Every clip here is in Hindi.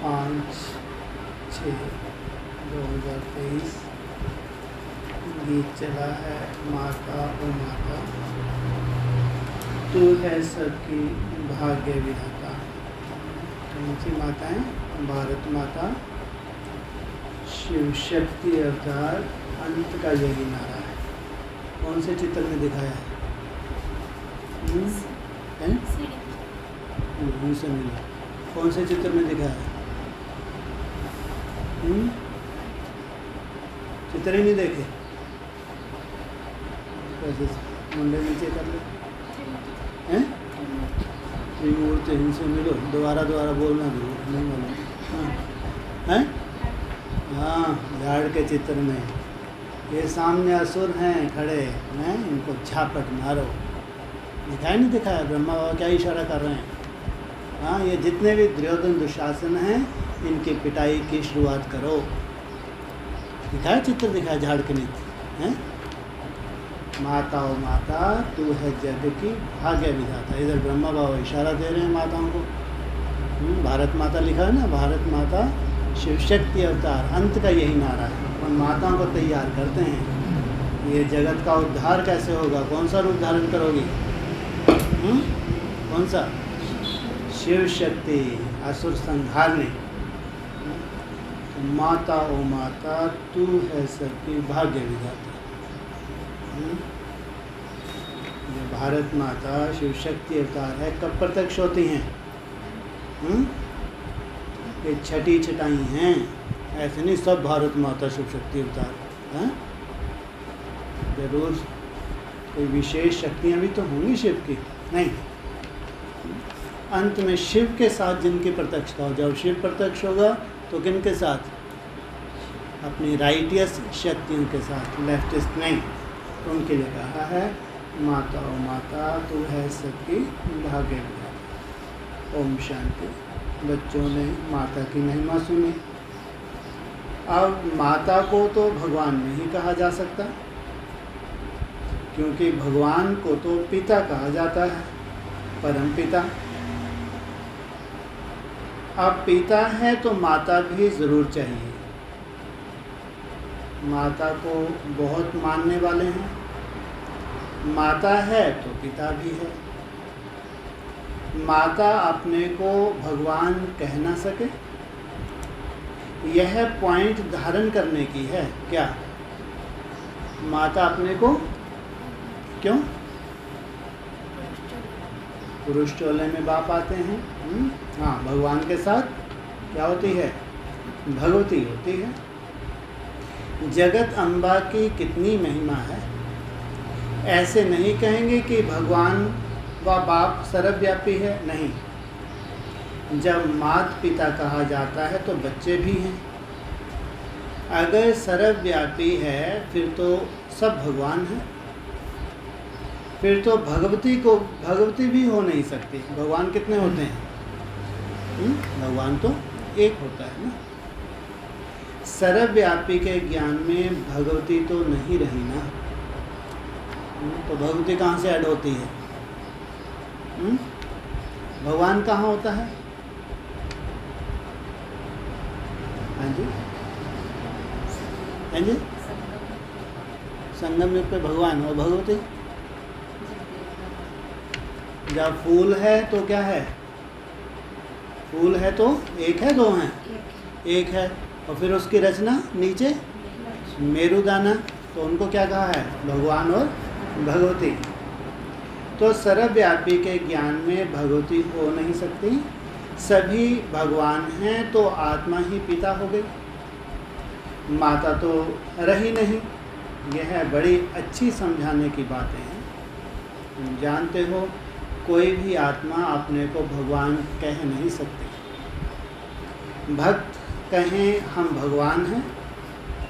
5/6/2023 गीत चला है माता ओ माता तू है सबकी भाग्य विधाता। कौन सी माता है? भारत माता, शिव शक्ति अवतार, अंत का यही नारा है। कौन से चित्र में दिखाया है? से मिला। कौन से चित्र में दिखाया है? चित्र ही नहीं देखे? कैसे मुंडे नीचे कर ले हैं? त्रिमूर्ति इनसे मिलो। दोबारा बोलना जरूर, नहीं मालूम। हाँ हैं? हाँ, झाड़ के चित्र में ये सामने असुर हैं खड़े हैं, इनको झापट मारो। दिखाई नहीं दिखाया? ब्रह्मा बाबा क्या इशारा कर रहे हैं? हाँ, ये जितने भी दुर्योधन दुशासन हैं इनकी पिटाई की शुरुआत करो। दिखाया चित्र? दिखाया झाड़ के नीचे हैं? माता ओ माता तू है जग की भाग्य विधाता। इधर ब्रह्मा बाबा इशारा दे रहे हैं माताओं को। भारत माता लिखा है ना, भारत माता शिव शक्ति अवतार, अंत का यही नारा है। उन माताओं को तैयार करते हैं। ये जगत का उद्धार कैसे होगा? कौन सा रूप धारण करोगी? कौन सा? शिव शक्ति असुर संहारने। माता ओ माता तू है सबकी भाग्य विधाता। ये भारत माता शिव शक्ति अवतार है। कब प्रत्यक्ष होती हैं? ये छठी छटाई हैं, ऐसे नहीं सब भारत माता शिव शक्ति अवतार हैं। जरूर कोई विशेष शक्तियाँ भी तो होंगी शिव की, नहीं? अंत में शिव के साथ जिनकी प्रत्यक्षता हो, जब शिव प्रत्यक्ष होगा तो किन के साथ? अपनी राइटियस शक्तियों के साथ, लेफ्टिस्ट नहीं। तो उनके लिए कहा है माता ओ माता तू है सबकी भाग्य विधाता। ओम शांति। बच्चों ने माता की महिमा सुनी। अब माता को तो भगवान नहीं कहा जा सकता, क्योंकि भगवान को तो पिता कहा जाता है, परम पिता। अब पिता है तो माता भी ज़रूर चाहिए। माता को बहुत मानने वाले हैं। माता है तो पिता भी है। माता अपने को भगवान कह ना सके, यह पॉइंट धारण करने की है। क्या माता अपने को क्यों? पुरुष चोले में बाप आते हैं। हाँ, भगवान के साथ क्या होती है? भगवती होती है। जगत अम्बा की कितनी महिमा है। ऐसे नहीं कहेंगे कि भगवान व बाप सर्वव्यापी है, नहीं। जब माता पिता कहा जाता है तो बच्चे भी हैं। अगर सर्वव्यापी है फिर तो सब भगवान है। फिर तो भगवती भी हो नहीं सकती। भगवान कितने होते हैं? भगवान तो एक होता है ना। सर्वव्यापी के ज्ञान में भगवती तो नहीं रही ना, तो भगवती कहाँ से ऐड होती है? भगवान कहाँ होता है? हाँ जी, हाँ जी, संगम युग पे भगवान और भगवती। जब फूल है तो क्या है? फूल है तो एक है, दो हैं? एक है। और फिर उसकी रचना नीचे मेरुदाना, तो उनको क्या कहा है? भगवान और भगवती। तो सर्वव्यापी के ज्ञान में भगवती हो नहीं सकती। सभी भगवान हैं तो आत्मा ही पिता हो गई, माता तो रही नहीं। यह बड़ी अच्छी समझाने की बातें हैं। तुम जानते हो कोई भी आत्मा अपने को भगवान कह नहीं सकती। भक्त कहें हम भगवान हैं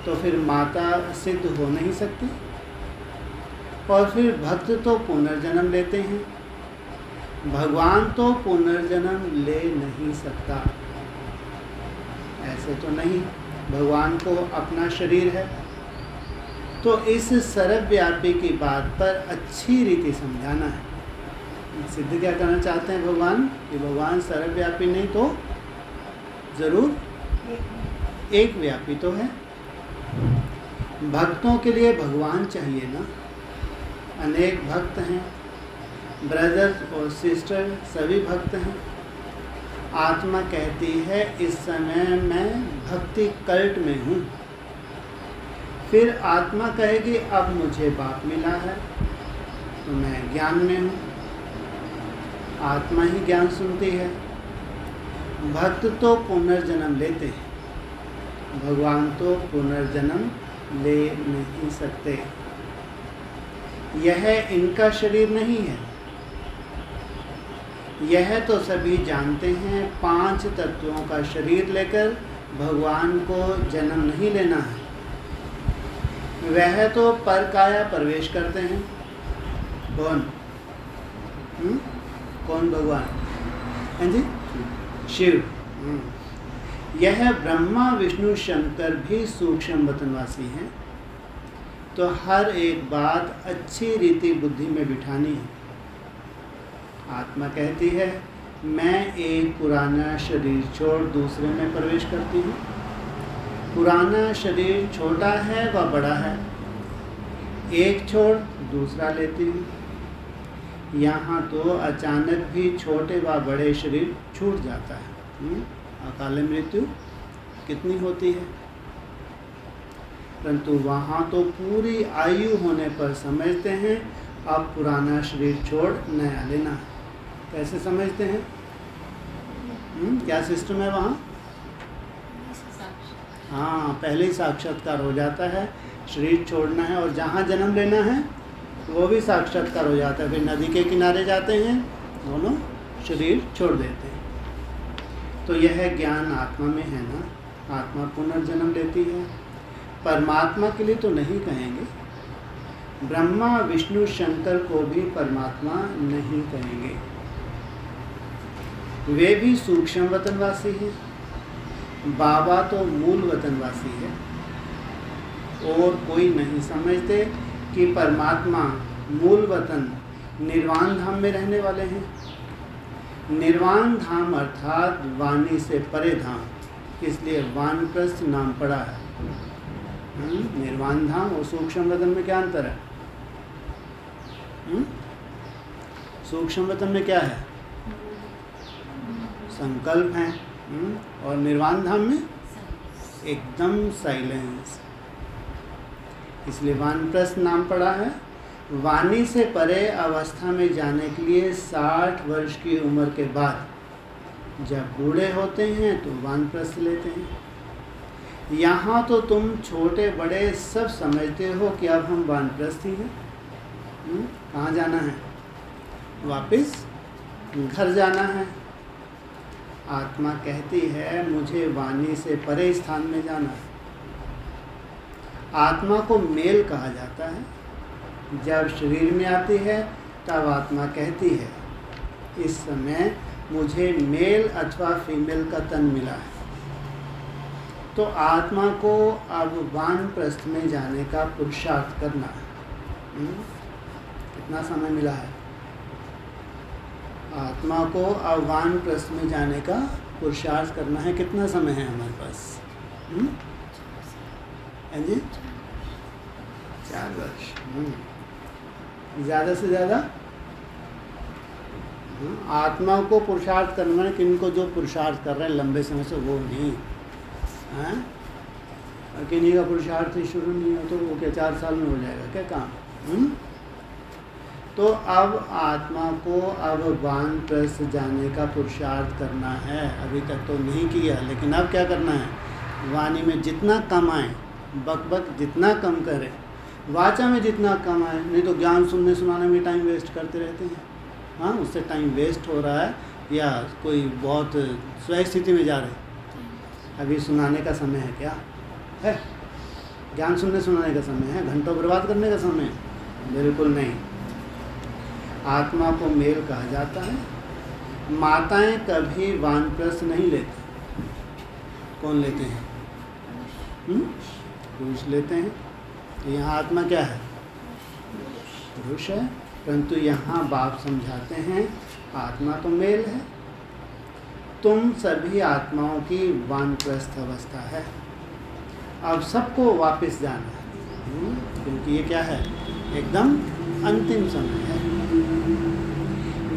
तो फिर माता सिद्ध हो नहीं सकती। और फिर भक्त तो पुनर्जन्म लेते हैं, भगवान तो पुनर्जन्म ले नहीं सकता। ऐसे तो नहीं। भगवान को अपना शरीर है। तो इस सर्वव्यापी की बात पर अच्छी रीति समझाना है। सिद्ध क्या करना चाहते हैं भगवान? कि भगवान सर्वव्यापी नहीं तो जरूर एक व्यापी तो है। भक्तों के लिए भगवान चाहिए ना, अनेक भक्त हैं, ब्रदर्स और सिस्टर सभी भक्त हैं। आत्मा कहती है इस समय मैं भक्ति कल्ट में हूँ। फिर आत्मा कहेगी अब मुझे बाप मिला है तो मैं ज्ञान में हूँ। आत्मा ही ज्ञान सुनती है। भक्त तो पुनर्जन्म लेते हैं, भगवान तो पुनर्जन्म ले नहीं सकते। यह इनका शरीर नहीं है। यह तो सभी जानते हैं 5 तत्वों का शरीर लेकर भगवान को जन्म नहीं लेना है। वह तो परकाया प्रवेश करते हैं। कौन? कौन भगवान? हाँ जी, शिव। यह ब्रह्मा विष्णु शंकर भी सूक्ष्म वतनवासी हैं। तो हर एक बात अच्छी रीति बुद्धि में बिठानी है। आत्मा कहती है मैं एक पुराना शरीर छोड़ दूसरे में प्रवेश करती हूँ। पुराना शरीर छोटा है व बड़ा है, एक छोड़ दूसरा लेती हूँ। यहाँ तो अचानक भी छोटे व बड़े शरीर छूट जाता है। अकाल मृत्यु कितनी होती है, परंतु वहाँ तो पूरी आयु होने पर समझते हैं अब पुराना शरीर छोड़ नया लेना है। कैसे समझते हैं? क्या सिस्टम है वहाँ? हाँ, पहले ही साक्षात्कार हो जाता है, शरीर छोड़ना है और जहाँ जन्म लेना है वो भी साक्षात्कार हो जाता है। फिर नदी के किनारे जाते हैं, दोनों शरीर छोड़ देते हैं। तो यह ज्ञान आत्मा में है ना। आत्मा पुनर्जन्म लेती है। परमात्मा के लिए तो नहीं कहेंगे, ब्रह्मा विष्णु शंकर को भी परमात्मा नहीं कहेंगे। वे भी सूक्ष्म वतनवासी हैं। बाबा तो मूल वतनवासी है। और कोई नहीं समझते कि परमात्मा मूल वतन निर्वाण धाम में रहने वाले हैं। निर्वाण धाम अर्थात वाणी से परे धाम, इसलिए वानप्रस्थ नाम पड़ा है। निर्वाण धाम और सूक्ष्म वतन में क्या अंतर है? सूक्ष्म वतन में क्या है? संकल्प है। और निर्वाण धाम में एकदम साइलेंस, इसलिए वानप्रस्थ नाम पड़ा है। वाणी से परे अवस्था में जाने के लिए 60 वर्ष की उम्र के बाद जब बूढ़े होते हैं तो वानप्रस्थ लेते हैं। यहाँ तो तुम छोटे बड़े सब समझते हो कि अब हम वानप्रस्थ ही हैं। कहाँ जाना है? वापस घर जाना है। आत्मा कहती है मुझे वाणी से परे स्थान में जाना है। आत्मा को मेल कहा जाता है। जब शरीर में आती है तब आत्मा कहती है इस समय मुझे मेल अथवा फीमेल का तन मिला है। तो आत्मा को अब वानप्रस्थ में जाने का पुरुषार्थ करना है। कितना समय मिला है? आत्मा को अब वानप्रस्थ में जाने का पुरुषार्थ करना है। कितना समय है हमारे पास? जी 4 वर्ष। ज़्यादा से ज़्यादा आत्मा को पुरुषार्थ करना है। किनको जो पुरुषार्थ कर रहे हैं लंबे समय से वो नहीं है। किन्हीं का पुरुषार्थ ही शुरू नहीं हो तो वो क्या 4 साल में हो जाएगा क्या काम? तो अब आत्मा को अब वानप्रस्थ जाने का पुरुषार्थ करना है। अभी तक तो नहीं किया, लेकिन अब क्या करना है? वाणी में जितना कम आए, बक जितना कम करें, वाचा में जितना कम आए। नहीं तो ज्ञान सुनने सुनाने में टाइम वेस्ट करते रहते हैं। हाँ, उससे टाइम वेस्ट हो रहा है या कोई बहुत स्वयं स्थिति में जा रहे हैं। अभी सुनाने का समय है क्या? है ज्ञान सुनने सुनाने का समय है? घंटों बर्बाद करने का समय है? बिल्कुल नहीं। आत्मा को मेल कहा जाता है। माताएं कभी वानप्रस्थ नहीं लेती। कौन लेते हैं? पुरुष लेते हैं। तो यहाँ आत्मा क्या है? पुरुष है। परंतु यहाँ बाप समझाते हैं आत्मा तो मेल है। तुम सभी आत्माओं की वानप्रस्थ अवस्था है। अब सबको वापस जाना है, क्योंकि ये क्या है, एकदम अंतिम समय है।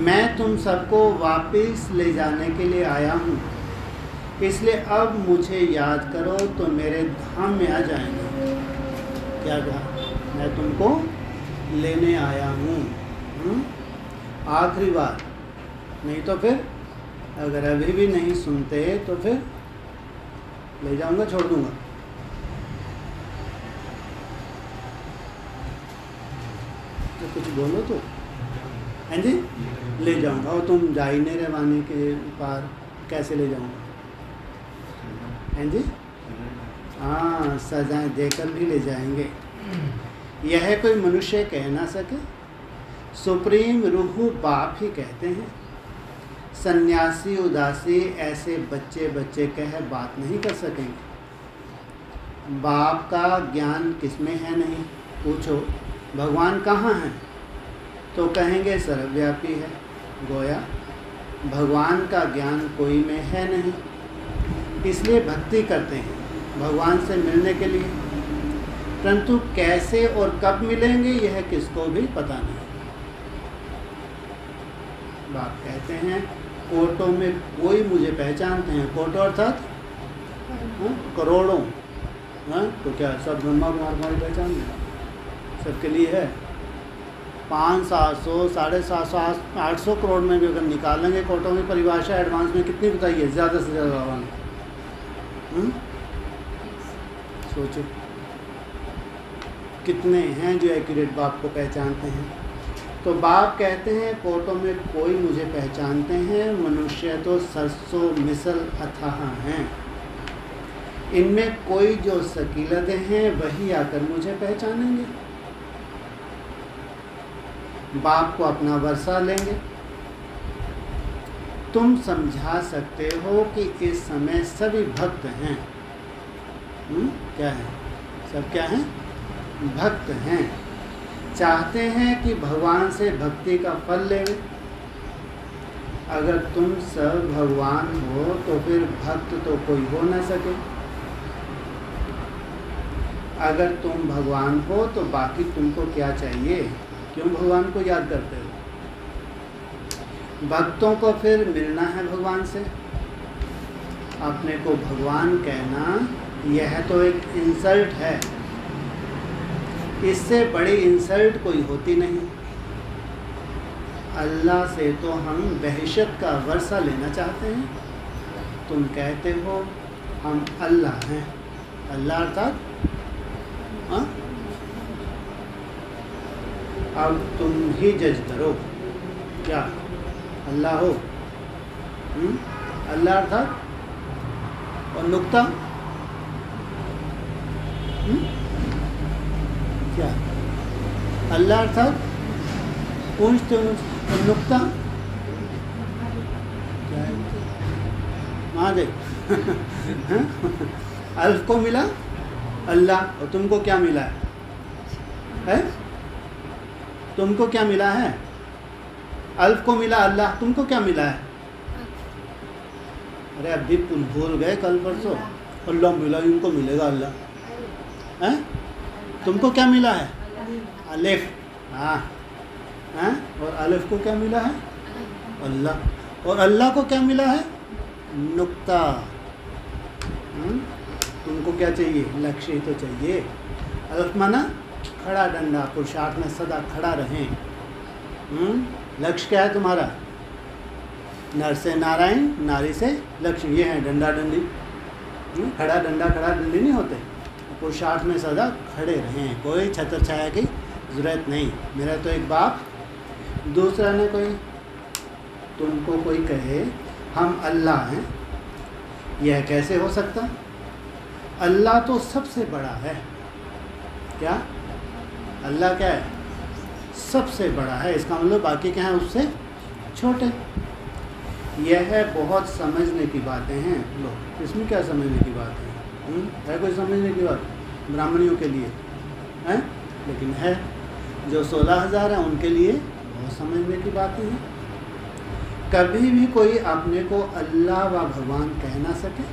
मैं तुम सबको वापस ले जाने के लिए आया हूँ, इसलिए अब मुझे याद करो तो मेरे धाम में आ जाएंगे। क्या कहा, मैं तुमको लेने आया हूँ, आखिरी बार। नहीं तो फिर अगर अभी भी नहीं सुनते तो फिर ले जाऊंगा, छोड़ दूंगा। तो कुछ बोलो तो, हैं जी, ले जाऊंगा। और तुम जा ही नहीं रहे वाणी के पार, कैसे ले जाऊंगा, हैं जी? हाँ, सजाएं देकर भी ले जाएंगे। यह कोई मनुष्य कह ना सके, सुप्रीम रूह बाप ही कहते हैं। सन्यासी उदासी ऐसे बच्चे बच्चे कह बात नहीं कर सकेंगे। बाप का ज्ञान किसमें है नहीं, पूछो भगवान कहाँ हैं तो कहेंगे सर्वव्यापी है। गोया भगवान का ज्ञान कोई में है नहीं, इसलिए भक्ति करते हैं भगवान से मिलने के लिए, परंतु कैसे और कब मिलेंगे यह किसको भी पता नहीं। बाप कहते हैं कोटों में कोई मुझे पहचानते हैं, कोटों अर्थात करोड़ों, तो क्या सब ब्रह्मा कुमार हमारी पहचान है, सबके लिए है। 500, 750, 800 करोड़ में भी अगर निकालेंगे कोटों की परिभाषा एडवांस में कितनी बताइए, ज़्यादा से ज़्यादा भगवान। सोचो कितने हैं जो एक्यूरेट बाप को पहचानते हैं। तो बाप कहते हैं कोटों में कोई मुझे पहचानते हैं, मनुष्य तो सरसों मिसल अथाह हैं। इनमें कोई जो सकीलते हैं वही आकर मुझे पहचानेंगे। बाप को अपना वर्षा लेंगे। तुम समझा सकते हो कि इस समय सभी भक्त हैं। क्या है, सब क्या हैं, भक्त हैं, चाहते हैं कि भगवान से भक्ति का फल ले। अगर तुम सब भगवान हो तो फिर भक्त तो कोई हो ना सके। अगर तुम भगवान हो तो बाकी तुमको क्या चाहिए, क्यों भगवान को याद करते हो। भक्तों को फिर मिलना है भगवान से। अपने को भगवान कहना यह तो एक इंसल्ट है, इससे बड़ी इंसल्ट कोई होती नहीं। अल्लाह से तो हम दहशत का वर्षा लेना चाहते हैं, तुम कहते हो हम अल्लाह हैं। अल्लाह अर्थात अब तुम ही जज करो, क्या अल्लाह हो। अल्लाह अर्थात और नुक्ता, क्या अल्लाह अर्थात पूंछ और नुक्ता क्या है, महादेव। अल्फ को मिला अल्लाह, और तुमको क्या मिला है? तुमको क्या मिला है? अल्फ को मिला अल्लाह, तुमको क्या मिला है? अरे अभी तुम भूल गए कल परसों, अल्लाह मिला, इनको मिलेगा अल्लाह है। तुमको क्या मिला है? अलिफ। हाँ, और अलिफ को क्या मिला है? अल्लाह। और अल्लाह को क्या मिला है? नुक्ता। तुमको क्या चाहिए? लक्ष्य ही तो चाहिए। अलिफ माना खड़ा डंडा, पुरुषार्थ में सदा खड़ा रहें। लक्ष्य क्या है तुम्हारा? नर से नारायण, नारी से लक्ष्य, ये है डंडा डंडी। खड़ा डंडा खड़ा डंडी नहीं होते। पुरुषार्थ में सदा खड़े रहें, कोई छत्र छाया की ज़रूरत नहीं। मेरा तो एक बाप, दूसरा ने कोई, तुमको कोई कहे हम अल्लाह हैं, यह कैसे हो सकता? अल्लाह तो सबसे बड़ा है। क्या अल्लाह क्या है? सबसे बड़ा है। इसका मतलब बाकी क्या है उससे छोटे। यह बहुत समझने की बातें हैं। लो, इसमें क्या समझने की बात है कोई समझने की बात? ब्राह्मणियों के लिए है, लेकिन है जो 16,000 हैं उनके लिए बहुत समझने की बातें हैं। कभी भी कोई अपने को अल्लाह व भगवान कह ना सके।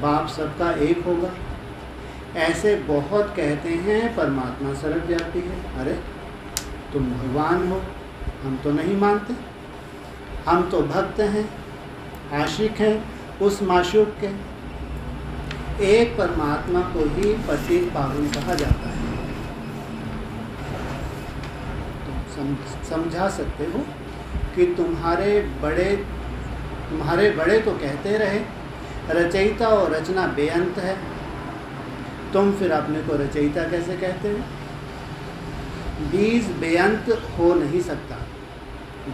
बाप सबका एक होगा, ऐसे बहुत कहते हैं। परमात्मा सर्वव्यापी है। अरे तुम भगवान हो, हम तो नहीं मानते। हम तो भक्त हैं, आशिक हैं उस माशूक के। एक परमात्मा को ही पतित पावन कहा जाता है। तुम समझा सकते हो कि तुम्हारे बड़े तो कहते रहे रचयिता और रचना बेअंत है, तुम फिर अपने को रचयिता कैसे कहते हो? बीज बेअंत हो नहीं सकता।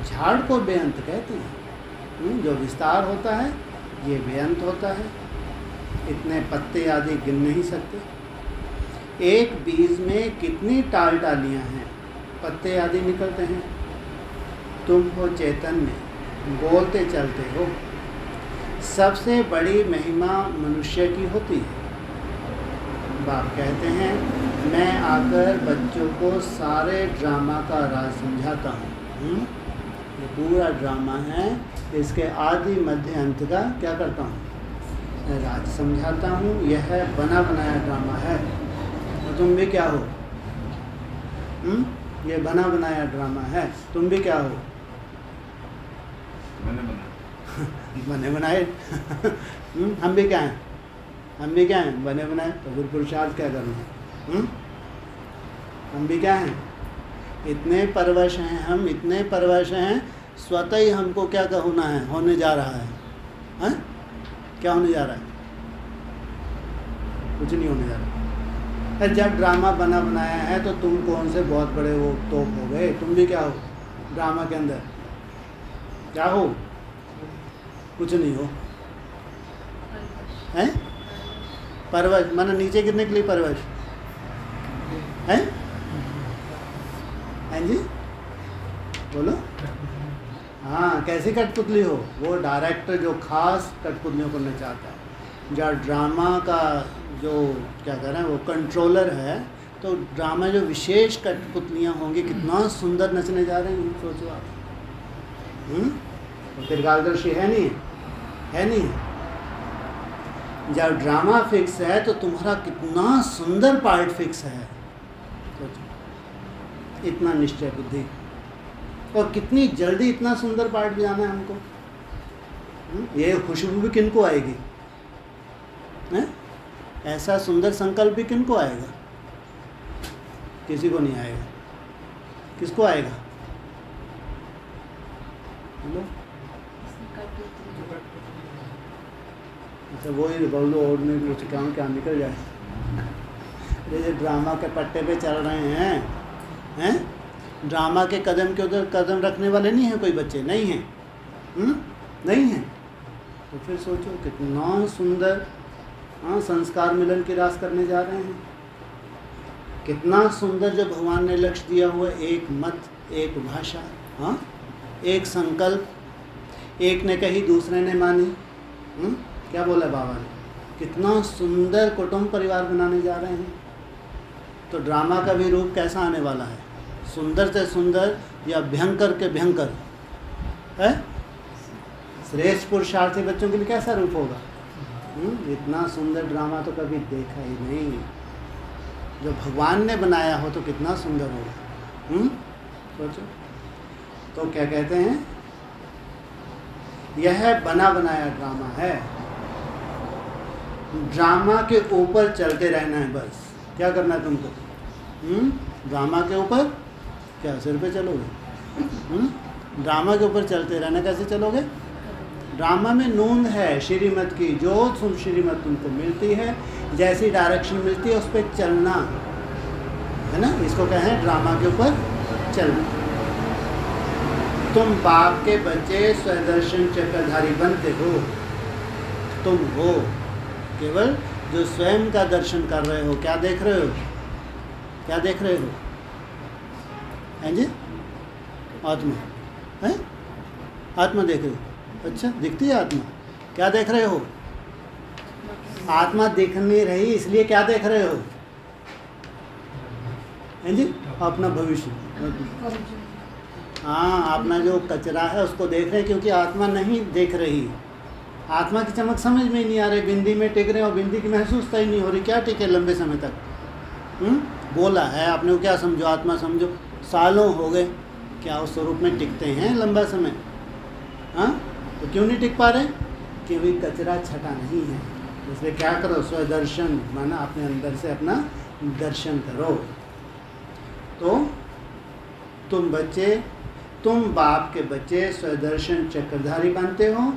झाड़ को बेअंत कहते हैं। जो विस्तार होता है ये बेअंत होता है। इतने पत्ते आदि गिन नहीं सकते। एक बीज में कितनी टाल टालियाँ हैं, पत्ते आदि निकलते हैं। तुम हो चैतन्य, बोलते चलते हो। सबसे बड़ी महिमा मनुष्य की होती है। बाप कहते हैं मैं आकर बच्चों को सारे ड्रामा का राज समझाता हूँ। ये पूरा ड्रामा है, इसके आदि मध्य अंत का क्या करता हूँ? राज समझाता हूँ। यह बना बनाया ड्रामा है। तो तुम भी क्या हो? ये बना बनाया ड्रामा है। तुम भी क्या हो? बने बनाए। हम भी क्या हैं? हम भी क्या हैं? बने बनाए। तो फिर पुरुषार्थ क्या करना? हम भी क्या हैं? इतने परवश हैं हम, इतने परवश हैं। स्वतः ही हमको क्या होना है, होने जा रहा है। हैं? क्या होने जा रहा है? कुछ नहीं होने जा रहा। जब ड्रामा बना बनाया है तो तुम कौन से बहुत बड़े वो तोप हो गए? तुम भी क्या हो ड्रामा के अंदर? क्या हो? कुछ नहीं हो। हैं? परवश माना नीचे गिरने के लिए परवश हैं? हैं जी बोलो। हाँ, कैसी कठपुतली हो? वो डायरेक्टर जो खास कठपुतलियों को नचाता है, जो ड्रामा का जो क्या कह रहे हैं वो कंट्रोलर है। तो ड्रामा जो विशेष कठपुतलियाँ होंगी, कितना सुंदर नचने जा रही हैं, सोचो आप। तो फिर मार्गदर्शी है नहीं है नहीं है। जब ड्रामा फिक्स है तो तुम्हारा कितना सुंदर पार्ट फिक्स है। सोचो, इतना निश्चय बुद्धि, और कितनी जल्दी इतना सुंदर पार्ट बजाना है हमको। ये खुशबू भी किनको आएगी? हैं? ऐसा सुंदर संकल्प भी किनको आएगा? किसी को नहीं आएगा। किसको आएगा? बोलो। अच्छा वही बोलो, और नहीं कुछ काम क्या निकल जाए। जैसे ड्रामा के पट्टे पे चल रहे हैं ड्रामा के कदम के उधर कदम रखने वाले नहीं हैं कोई बच्चे, नहीं हैं। नहीं हैं। तो फिर सोचो कितना सुंदर संस्कार मिलन की रास करने जा रहे हैं। कितना सुंदर जो भगवान ने लक्ष्य दिया हुआ, एक मत, एक भाषा, एक संकल्प, एक ने कही दूसरे ने मानी। क्या बोला बाबा ने? कितना सुंदर कुटुंब परिवार बनाने जा रहे हैं। तो ड्रामा का भी रूप कैसा आने वाला है? सुंदर से सुंदर या भयंकर के भयंकर है। श्रेष्ठ पुरुषार्थी बच्चों के लिए कैसा रूप होगा? इतना सुंदर ड्रामा तो कभी देखा ही नहीं। जो भगवान ने बनाया हो तो कितना सुंदर होगा। सोचो। तो क्या कहते हैं, यह बना बनाया ड्रामा है। ड्रामा के ऊपर चलते रहना है बस। क्या करना है तुमको? ड्रामा के ऊपर क्या सिर पे चलोगे? ड्रामा के ऊपर चलते रहना। कैसे चलोगे? ड्रामा में नून है श्रीमत की, जो श्रीमत तुमको मिलती है, जैसी डायरेक्शन मिलती है उस पर चलना है ना। इसको कहें ड्रामा के ऊपर चलना। तुम बाप के बच्चे स्वदर्शन चक्रधारी बनते हो। तुम हो केवल जो स्वयं का दर्शन कर रहे हो। क्या देख रहे हो? क्या देख रहे हो? हैं जी? आत्मा है। आत्मा देख रहे हो? अच्छा, दिखती है आत्मा। क्या देख रहे हो? आत्मा दिख नहीं रही, इसलिए क्या देख रहे हो? हैं जी? अपना भविष्य। हाँ, अपना जो कचरा है उसको देख रहे हैं, क्योंकि आत्मा नहीं देख रही। आत्मा की चमक समझ में ही नहीं आ रही, बिंदी में टिक रहे हैं और बिंदी की महसूसता ही नहीं हो रही, क्या टिके लंबे समय तक? बोला है आपने को, क्या समझो? आत्मा समझो, सालों हो गए, क्या उस स्वरूप में टिकते हैं लंबा समय? हाँ, तो क्यों नहीं टिक पा रहे? क्योंकि कचरा छटा नहीं है। इसलिए क्या करो? स्वदर्शन, माना अपने अंदर से अपना दर्शन करो। तो तुम बच्चे, तुम बाप के बच्चे स्वदर्शन चक्रधारी बनते हो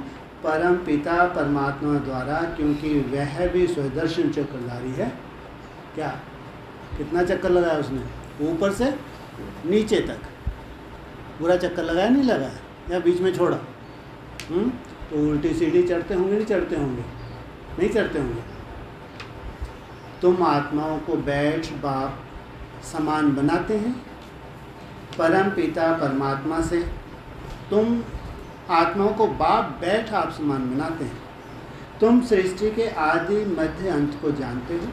परम पिता परमात्मा द्वारा, क्योंकि वह भी स्वदर्शन चक्रधारी है। क्या कितना चक्कर लगाया उसने? ऊपर से नीचे तक पूरा चक्कर लगाया, नहीं लगाया, या बीच में छोड़ा? तो उल्टी सीढ़ी चढ़ते होंगे, नहीं चढ़ते होंगे? नहीं चढ़ते होंगे। तुम आत्माओं को बैठ बाप समान बनाते हैं परम पिता परमात्मा से। तुम आत्माओं को बाप बैठ आप समान बनाते हैं। तुम सृष्टि के आदि मध्य अंत को जानते हो।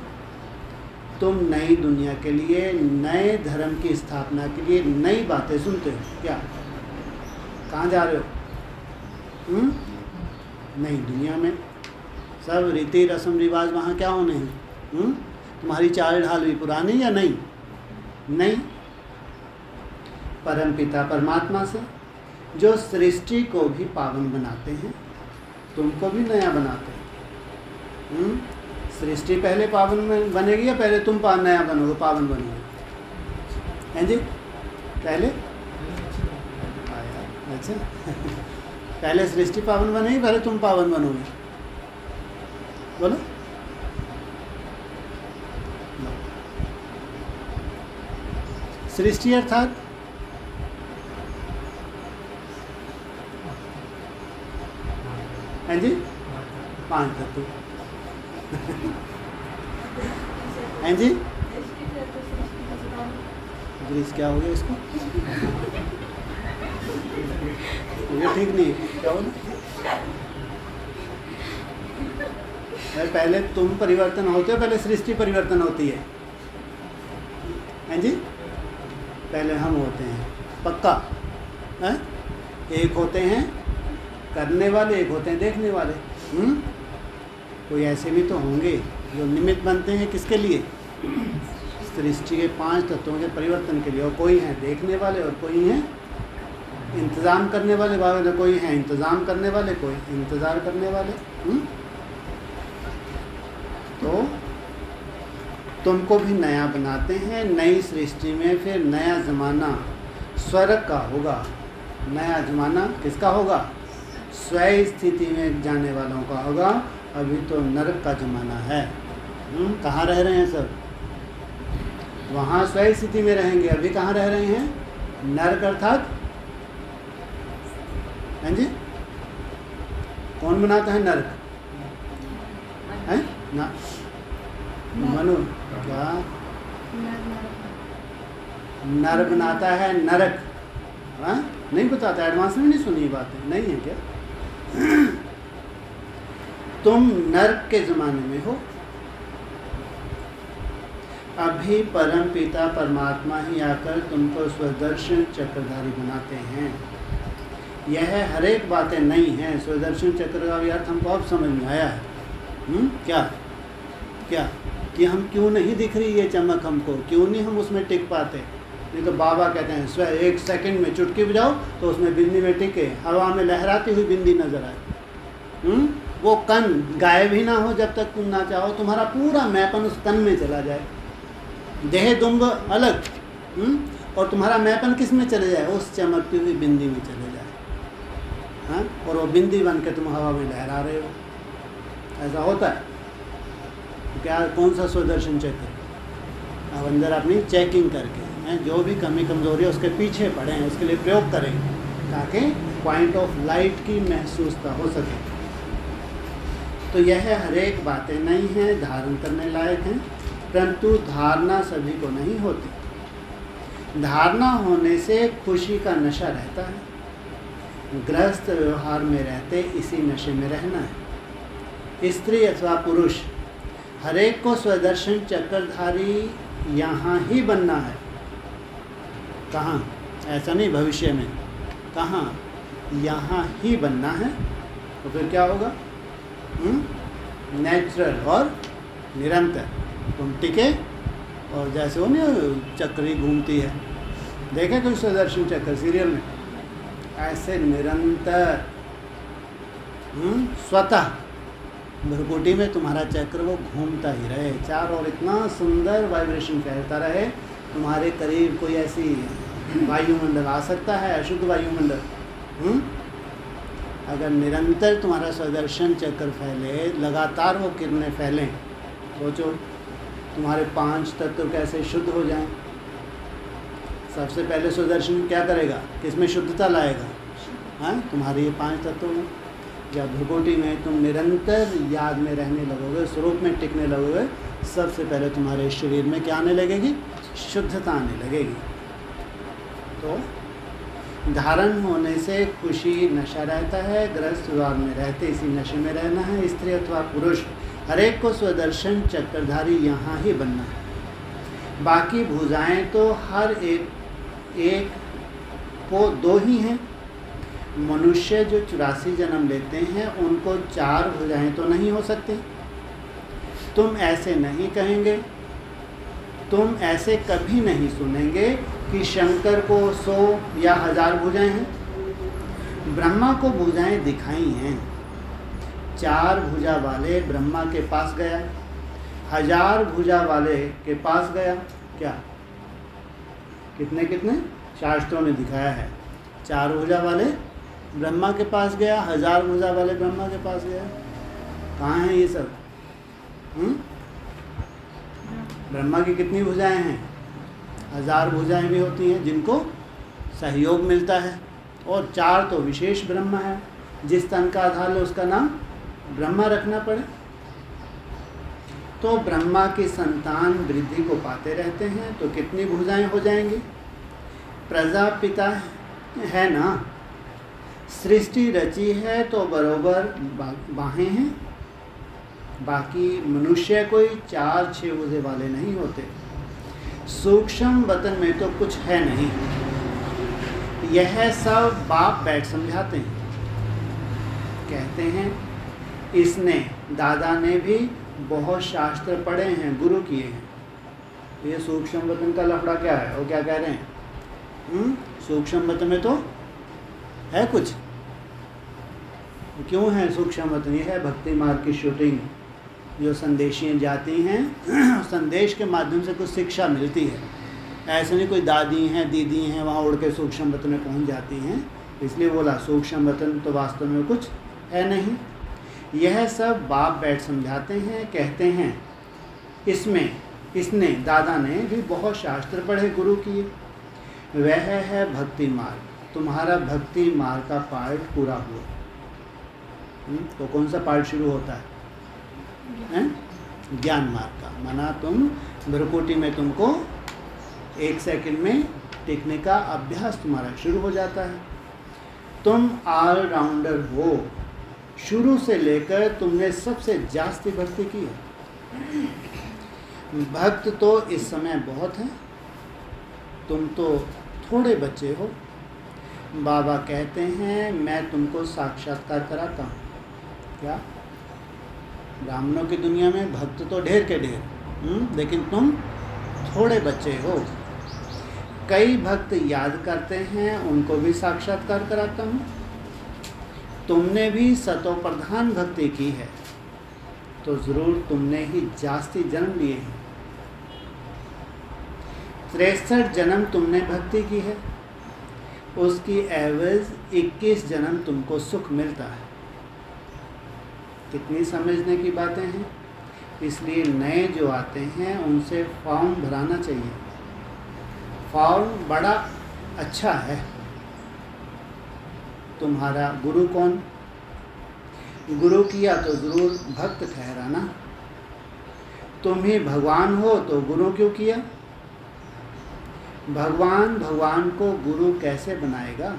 तुम नई दुनिया के लिए, नए धर्म की स्थापना के लिए नई बातें सुनते हो। क्या? कहाँ जा रहे हो? नई दुनिया में सब रीति रस्म रिवाज वहाँ क्या होने हैं? तुम्हारी चाल ढाल भी पुरानी या नई? नहीं। परम पिता परमात्मा से, जो सृष्टि को भी पावन बनाते हैं, तुमको भी नया बनाते हैं। सृष्टि पहले पावन बनेगी या पहले तुम नया बनोगे, पावन बनोगे? हैं जी? पहले? अच्छा पहले सृष्टि पावन बनेगी, पहले तुम पावन बनोगे? बोलो। सृष्टि अर्थात हैं जी 5 तत्व हैं जी। ग्रीस क्या हो गया इसको? ये ठीक नहीं है, क्या बोला? पहले तुम परिवर्तन होते हो, पहले सृष्टि परिवर्तन होती है? हैं जी? पहले हम होते हैं, पक्का है? एक होते हैं करने वाले, एक होते हैं देखने वाले। कोई ऐसे भी तो होंगे जो निमित्त बनते हैं, किसके लिए? सृष्टि के 5 तत्वों के परिवर्तन के लिए। और कोई है देखने वाले और कोई है इंतज़ाम करने वाले। कोई है इंतज़ाम करने वाले, कोई इंतज़ार करने वाले। तो तुमको भी नया बनाते हैं। नई सृष्टि में फिर नया ज़माना स्वर्ग का होगा। नया ज़माना किसका होगा? स्वयं स्थिति में जाने वालों का होगा। अभी तो नरक का ज़माना है। कहाँ रह रहे हैं सब? वहाँ स्वयं स्थिति में रहेंगे। अभी कहाँ रह रहे हैं? नरक अर्थात हैं जी? कौन बनाता है नरक? है ना? मनु क्या? नर बनाता है नरक। हाँ, नहीं बताता, एडवांस में नहीं सुनी बातें, नहीं है क्या? तुम नरक के ज़माने में हो। अभी परम पिता परमात्मा ही आकर तुमको स्वदर्शन चक्रधारी बनाते हैं। यह हर एक बातें नहीं हैं। स्वदर्शन चक्र का भी अर्थ हमको अब समझ में आया है। क्या क्या कि हम क्यों नहीं दिख रही ये चमक हमको, क्यों नहीं हम उसमें टिक पाते? नहीं तो बाबा कहते हैं 1 सेकंड में चुटकी बजाओ तो उसमें बिंदी में टिके, हवा में लहराती हुई बिंदी नजर आए। वो कण गायब ही ना हो जब तक तुम ना चाहो। तुम्हारा पूरा मैपन उस कण में चला जाए। देह दुम्ब अलग, और तुम्हारा मैपन किस में चले जाए? उस चमकती हुई बिंदी में चले जाए। हाँ, और वो बिंदी बन के तुम हवा में लहरा रहे हो। ऐसा होता है क्या? कौन सा स्वदर्शन चक्र? अब अंदर अपनी चेकिंग करके जो भी कमी कमजोरी है उसके पीछे पड़े हैं, उसके लिए प्रयोग करें ताकि पॉइंट ऑफ लाइट की महसूसता हो सके। तो यह हर एक बातें नहीं हैं, धारण करने लायक हैं, परंतु धारणा सभी को नहीं होती। धारणा होने से खुशी का नशा रहता है। गृहस्थ व्यवहार में रहते इसी नशे में रहना है। स्त्री अथवा पुरुष हर एक को स्वदर्शन चक्रधारी यहाँ ही बनना है। कहाँ? ऐसा नहीं भविष्य में। कहाँ? यहाँ ही बनना है। तो फिर क्या होगा? नेचुरल और निरंतर। तुम टिके और जैसे हो ना चक्री घूमती है, देखे कोई सुदर्शन चक्र सीरियल में, ऐसे निरंतर स्वतः भ्रुकुटी में तुम्हारा चक्र वो घूमता ही रहे, चारों ओर इतना सुंदर वाइब्रेशन फैलता रहे। तुम्हारे करीब कोई ऐसी वायुमंडल आ सकता है, अशुद्ध वायुमंडल। अगर निरंतर तुम्हारा सुदर्शन चक्र फैले, लगातार वो किरणें फैलें, सोचो तुम्हारे 5 तत्व कैसे शुद्ध हो जाएं। सबसे पहले सुदर्शन क्या करेगा? किसमें शुद्धता लाएगा? हाँ, तुम्हारे ये 5 तत्वों में। जब भ्रुकुटी में तुम निरंतर याद में रहने लगोगे, स्वरूप में टिकने लगोगे, सबसे पहले तुम्हारे शरीर में क्या आने लगेगी? शुद्धता आने लगेगी। तो धारण होने से खुशी नशा रहता है, गृहस्थ द्वार में रहते इसी नशे में रहना है। स्त्री अथवा पुरुष हर एक को स्वदर्शन चक्रधारी यहाँ ही बनना है। बाकी भुजाएं तो हर एक को 2 ही हैं। मनुष्य जो 84 जन्म लेते हैं उनको 4 भुजाएं तो नहीं हो सकती। तुम ऐसे नहीं कहेंगे, तुम ऐसे कभी नहीं सुनेंगे कि शंकर को 100 या 1000 भुजाएं हैं। ब्रह्मा को भुजाएं दिखाई हैं। 4 भुजा वाले ब्रह्मा के पास गया, 1000 भुजा वाले के पास गया। क्या कितने कितने शास्त्रों में दिखाया है? 4 भुजा वाले ब्रह्मा के पास गया, 1000 भुजा वाले ब्रह्मा के पास गया। कहाँ हैं ये सब? ब्रह्मा की कितनी भुजाएं हैं? 1000 भुजाएं भी होती हैं जिनको सहयोग मिलता है, और 4 तो विशेष ब्रह्मा है। जिस तन का आधार है उसका नाम ब्रह्मा रखना पड़े। तो ब्रह्मा की संतान वृद्धि को पाते रहते हैं, तो कितनी भुजाएं हो जाएंगी? प्रजापिता है ना, सृष्टि रची है तो बरोबर बाहें हैं। बाकी मनुष्य कोई 4-6 भुजे वाले नहीं होते। सूक्ष्म वतन में तो कुछ है नहीं। यह सब बाप बैठ समझाते हैं, कहते हैं इसने दादा ने भी बहुत शास्त्र पढ़े हैं, गुरु किए हैं। ये सूक्ष्म वतन का लफड़ा क्या है? वो क्या कह रहे हैं? सूक्ष्म वतन में तो है कुछ। क्यों है सूक्ष्म वतन? ये है भक्ति मार्ग की शूटिंग। जो संदेशियाँ जाती हैं संदेश के माध्यम से कुछ शिक्षा मिलती है। ऐसे नहीं कोई दादी हैं दीदी हैं वहाँ उड़ के सूक्ष्म वतन में पहुँच जाती हैं, इसलिए बोला सूक्ष्म वतन तो वास्तव में कुछ है नहीं। यह सब बाप बैठ समझाते हैं, कहते हैं इसने दादा ने भी बहुत शास्त्र पढ़े, गुरु किए। वह है भक्ति मार्ग। तुम्हारा भक्ति मार्ग का पार्ट पूरा हुआ। तो कौन सा पार्ट शुरू होता है? ज्ञान मार्ग का। माना तुम भ्रुकुटी में तुमको 1 सेकंड में टिकने का अभ्यास तुम्हारा शुरू हो जाता है। तुम ऑलराउंडर हो। शुरू से लेकर तुमने सबसे जास्ती भक्ति की है। भक्त तो इस समय बहुत हैं, तुम तो थोड़े बच्चे हो। बाबा कहते हैं मैं तुमको साक्षात्कार कराता हूँ। क्या? ब्राह्मणों की दुनिया में भक्त तो ढेर के ढेर, लेकिन तुम थोड़े बच्चे हो। कई भक्त याद करते हैं, उनको भी साक्षात्कार कराता हूँ। तुमने भी सतो प्रधान भक्ति की है, तो ज़रूर तुमने ही जास्ती जन्म लिए हैं। 63 जन्म तुमने भक्ति की है, उसकी एवरेज 21 जन्म तुमको सुख मिलता है। कितनी समझने की बातें हैं। इसलिए नए जो आते हैं उनसे फॉर्म भराना चाहिए। फॉर्म बड़ा अच्छा है। तुम्हारा गुरु कौन? गुरु किया तो ज़रूर भक्त ठहराना। तुम ही भगवान हो तो गुरु क्यों किया? भगवान को गुरु कैसे बनाएगा?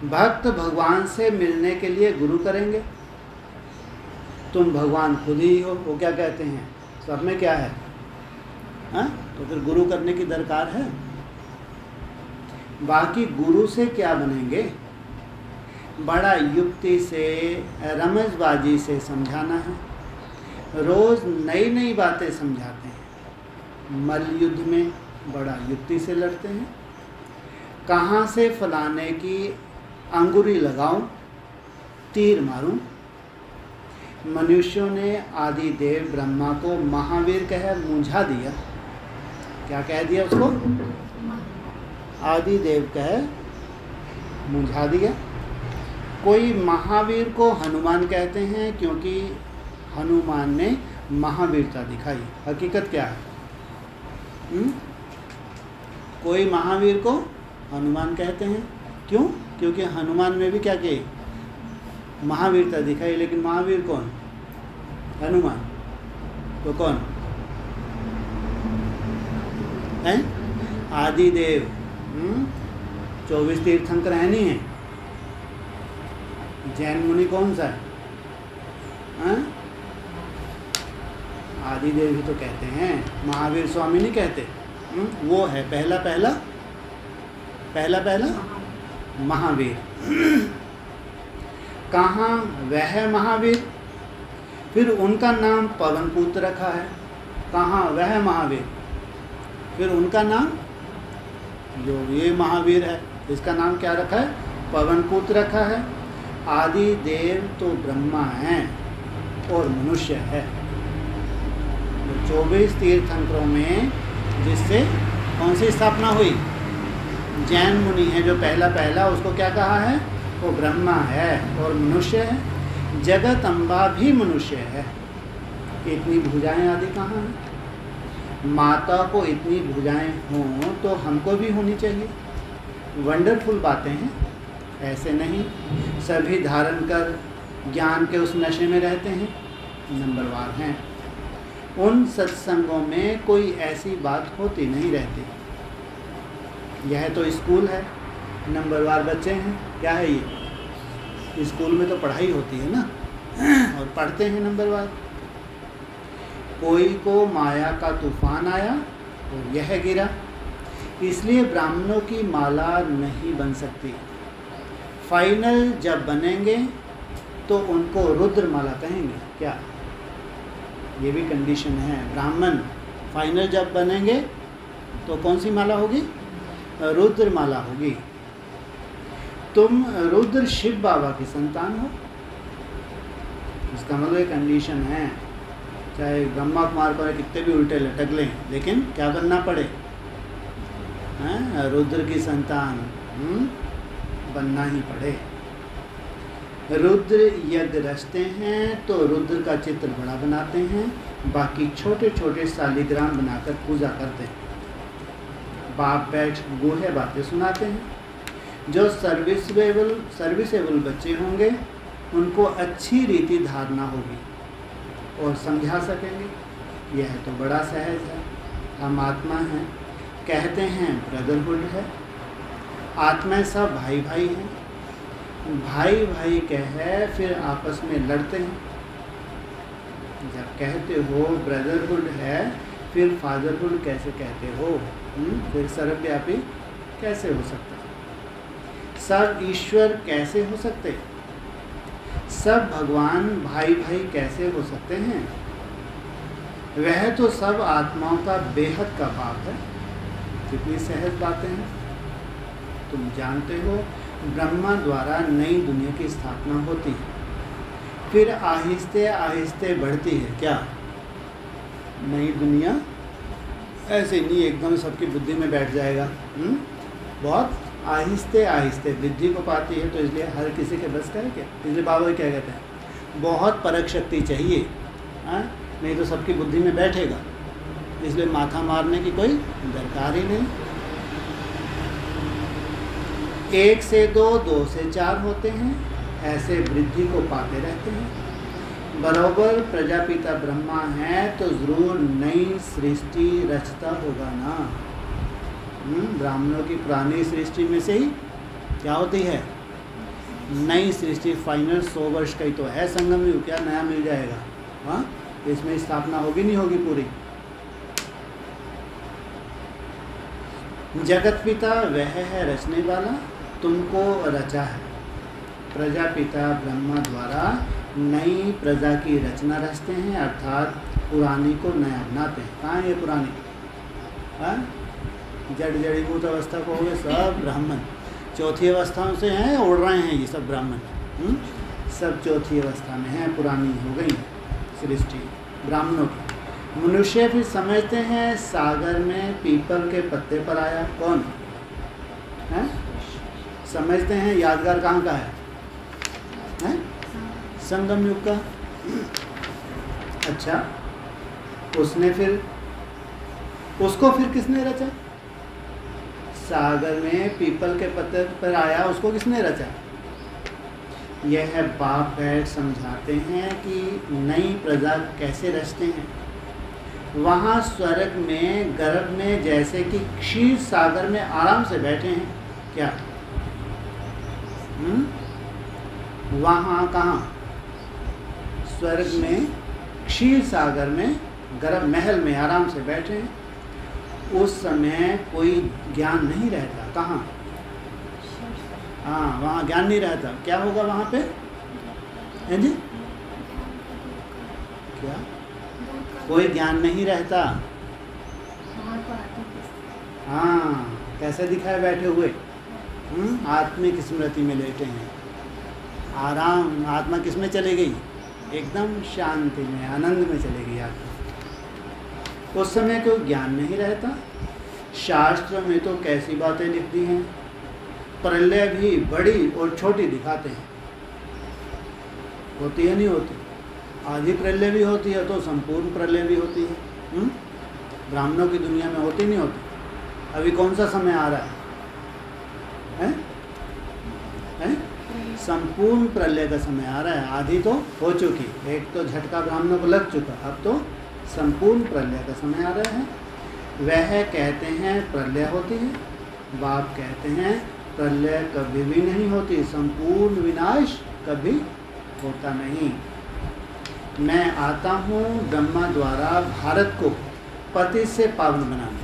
भक्त भगवान से मिलने के लिए गुरु करेंगे। तुम भगवान खुद ही हो। वो क्या कहते हैं? सब में क्या है? हाँ? तो फिर गुरु करने की दरकार है। बाकी गुरु से क्या बनेंगे? बड़ा युक्ति से, रमजबाजी से समझाना है। रोज़ नई नई बातें समझाते हैं। मल युद्ध में बड़ा युक्ति से लड़ते हैं। कहाँ से फलाने की अंगुरी लगाऊं, तीर मारूं। मनुष्यों ने आदि देव ब्रह्मा को महावीर कह मूंझा दिया। क्या कह दिया उसको? आदि देव कह मूंझा दिया। कोई महावीर को हनुमान कहते हैं क्योंकि हनुमान ने महावीरता दिखाई। हकीकत क्या है? कोई महावीर को हनुमान कहते हैं क्यों? क्योंकि हनुमान में भी क्या किए? महावीरता दिखाई। लेकिन महावीर कौन? हनुमान। तो कौन है? आदिदेव। 24 तीर्थंकर है नहीं है? जैन मुनि कौन सा है? आदिदेव ही तो कहते हैं, महावीर स्वामी नहीं कहते। वो है पहला पहला महावीर। कहाँ वह महावीर? फिर उनका नाम पवनपुत्र रखा है। कहाँ वह महावीर? फिर उनका नाम, जो ये महावीर है इसका नाम क्या रखा है? पवनपुत्र रखा है। आदि देव तो ब्रह्मा हैं और मनुष्य है। 24 तीर्थंकरों में जिससे कौन सी स्थापना हुई? जैन मुनि है जो पहला उसको क्या कहा है? वो ब्रह्मा है और मनुष्य है। जगत अम्बा भी मनुष्य है। इतनी भुजाएं आदि कहाँ हैं? माता को इतनी भुजाएं हों तो हमको भी होनी चाहिए। वंडरफुल बातें हैं, ऐसे नहीं सभी धारण कर ज्ञान के उस नशे में रहते हैं, नंबरवार हैं। उन सत्संगों में कोई ऐसी बात होती नहीं रहती। यह तो स्कूल है, नंबरवार बच्चे हैं। क्या है ये? स्कूल में तो पढ़ाई होती है ना, और पढ़ते हैं नंबरवार। कोई को माया का तूफान आया और यह गिरा, इसलिए ब्राह्मणों की माला नहीं बन सकती। फाइनल जब बनेंगे तो उनको रुद्र माला कहेंगे। क्या ये भी कंडीशन है? ब्राह्मण फाइनल जब बनेंगे तो कौन सी माला होगी? रुद्र माला होगी। तुम रुद्र शिव बाबा की संतान हो, इसका मतलब एक कंडीशन है। चाहे ब्रह्मा कुमार को कितने भी उल्टे लटक लें, लेकिन क्या बनना पड़े? रुद्र की संतान बनना ही पड़े। रुद्र यज्ञ रचते हैं तो रुद्र का चित्र बड़ा बनाते हैं, बाकी छोटे छोटे शालिग्राम बनाकर पूजा करते हैं। बाप बैठ गोहे बातें सुनाते हैं। जो सर्विसेबल बच्चे होंगे उनको अच्छी रीति धारणा होगी और समझा सकेंगे। यह तो बड़ा सहज है। हम आत्मा हैं, कहते हैं ब्रदरहुड है। आत्मा सब भाई भाई हैं। भाई भाई कहे फिर आपस में लड़ते हैं। जब कहते हो ब्रदरहुड है, फिर फादरहुड कैसे कहते हो? फिर सर्वव्यापी कैसे हो सकता है? सब ईश्वर कैसे हो सकते? सब भगवान भाई भाई कैसे हो सकते हैं? वह तो सब आत्माओं का बेहद का बाप है। कितनी सहज बातें हैं। तुम जानते हो ब्रह्मा द्वारा नई दुनिया की स्थापना होती है, फिर आहिस्ते आहिस्ते बढ़ती है। क्या नई दुनिया ऐसे नहीं एकदम सबकी बुद्धि में बैठ जाएगा। बहुत आहिस्ते आहिस्ते वृद्धि को पाती है। तो इसलिए हर किसी के बस का है क्या? इसलिए बाबा क्या कहते हैं, बहुत परख शक्ति चाहिए, नहीं तो सबकी बुद्धि में बैठेगा। इसलिए माथा मारने की कोई दरकार ही नहीं। 1 से 2, 2 से 4 होते हैं, ऐसे वृद्धि को पाते रहते हैं। बराबर प्रजापिता ब्रह्मा है तो जरूर नई सृष्टि रचता होगा ना। ब्राह्मणों की पुरानी सृष्टि में से ही क्या होती है? नई सृष्टि। फाइनल 100 वर्ष का ही तो है संगम युग, क्या नया मिल जाएगा? हाँ, इसमें स्थापना होगी नहीं होगी पूरी? जगत पिता वह है रचने वाला, तुमको रचा है। प्रजापिता ब्रह्मा द्वारा नई प्रजा की रचना रचते हैं, अर्थात पुरानी को नया बनाते हैं। कहाँ है ये पुरानी? जड़ जड़ीभूत अवस्था को हो गए सब ब्राह्मण, चौथी अवस्थाओं से हैं, उड़ रहे हैं ये सब ब्राह्मण। सब चौथी अवस्था में हैं, पुरानी हो गई सृष्टि ब्राह्मणों की। मनुष्य फिर समझते हैं सागर में पीपल के पत्ते पर आया। कौन है? समझते हैं यादगार कहाँ का है? संगम युग का। अच्छा, उसने फिर उसको फिर किसने रचा? सागर में पीपल के पत्ते पर आया, उसको किसने रचा? यह बाप बैठ समझाते हैं कि नई प्रजा कैसे रचते हैं। वहाँ स्वर्ग में गर्भ में जैसे कि क्षीर सागर में आराम से बैठे हैं। क्या वहाँ कहाँ? स्वर्ग में क्षीर सागर में गर्भ महल में आराम से बैठे हैं। उस समय कोई ज्ञान नहीं रहता। कहाँ? हाँ, वहाँ ज्ञान नहीं रहता। क्या होगा वहाँ पे? है जी? क्या? कोई ज्ञान नहीं रहता। हाँ, कैसे दिखाए बैठे हुए? आत्मिक स्मृति में लेटे हैं। आराम, आत्मा किस में चली गई? एकदम शांति में, आनंद में चली गई आत्मा। उस समय कोई ज्ञान नहीं रहता। शास्त्र में तो कैसी बातें लिख दी हैं, प्रलय भी बड़ी और छोटी दिखाते हैं। होती है नहीं होती? आधी प्रलय भी होती है तो संपूर्ण प्रलय भी होती है। ब्राह्मणों की दुनिया में होती नहीं होती? अभी कौन सा समय आ रहा है? संपूर्ण प्रलय का समय आ रहा है। आधी तो हो चुकी, एक तो झटका ब्राह्मणों को लग चुका, अब तो संपूर्ण प्रलय का समय आ रहा है। वह कहते हैं प्रलय होती है, बाप कहते हैं प्रलय कभी भी नहीं होती, संपूर्ण विनाश कभी होता नहीं। मैं आता हूँ ब्रह्मा द्वारा भारत को पति से पावन बनाने।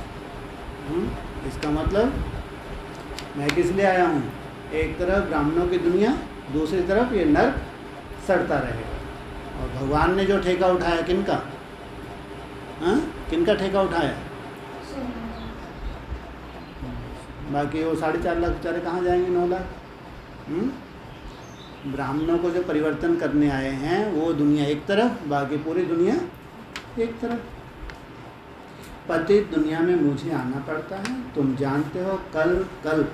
इसका मतलब मैं किस लिए आया हूँ? एक तरफ ब्राह्मणों की दुनिया, दूसरी तरफ ये नर्क सड़ता रहेगा। और भगवान ने जो ठेका उठाया किनका? किनका ठेका उठाया? बाकी वो 4.5 लाख बेचारे कहाँ जाएंगे? 9 लाख। ब्राह्मणों को जो परिवर्तन करने आए हैं वो दुनिया एक तरफ, बाकी पूरी दुनिया एक तरफ। पतित दुनिया में मुझे आना पड़ता है। तुम जानते हो कल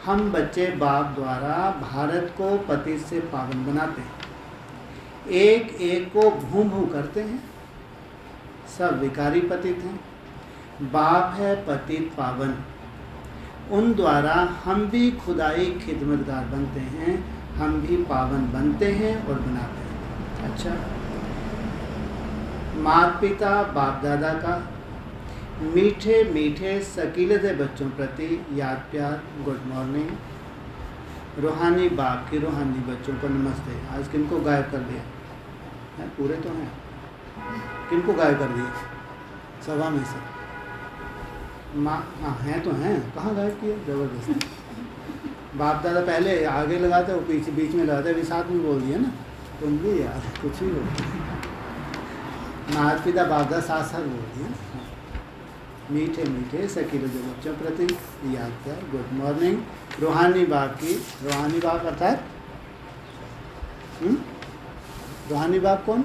हम बच्चे बाप द्वारा भारत को पतित से पावन बनाते हैं। एक एक को भूं भूं करते हैं। सब विकारी पतित हैं। बाप है पतित पावन। उन द्वारा हम भी खुदाई खिदमतगार बनते हैं, हम भी पावन बनते हैं और बनाते हैं। अच्छा, माता पिता बाप दादा का मीठे मीठे सकीले से बच्चों प्रति याद प्यार, गुड मॉर्निंग। रूहानी बाप की रूहानी बच्चों को नमस्ते। आज किनको गायब कर दिया है? पूरे तो हैं, किनको गायब कर दिया? सभा में से माँ हाँ हैं तो हैं, कहाँ गायब किया? ज़बरदस्त। बाप दादा पहले आगे लगाते, वो पीछे बीच में लगाते, अभी साथ में बोल दिया ना। तुम भी यार कुछ ही बोल, माता पिता बाप दादा साथ साथ बोल दिया। मीठे मीठे सकीले जो बच्चों प्रति याद किया, गुड मॉर्निंग। रूहानी बाप की, रूहानी बाप अर्थात रूहानी बाप कौन?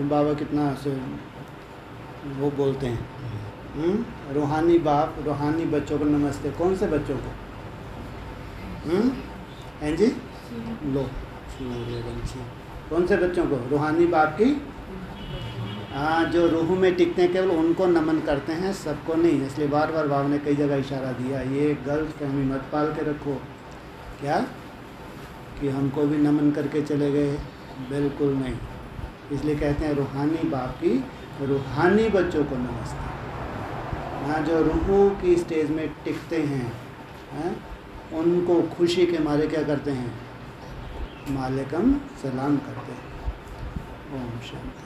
बाबा कितना से वो बोलते हैं। रूहानी बाप, रूहानी बच्चों को नमस्ते। कौन से बच्चों को? हैं जी? लो सूर्यवंशी। कौन से बच्चों को? रूहानी बाप की। हाँ, जो रूह में टिकते हैं केवल उनको नमन करते हैं, सबको नहीं। इसलिए बार बार बाबा ने कई जगह इशारा दिया, ये गलत फहमी मत पाल के रखो। क्या कि हमको भी नमन करके चले गए? बिल्कुल नहीं। इसलिए कहते हैं रूहानी बाप की रूहानी बच्चों को नमस्ते। हाँ, जो रूह की स्टेज में टिकते हैं, उनको खुशी के मारे क्या करते हैं? मालेकम सलाम करते हैं। ओम शांति।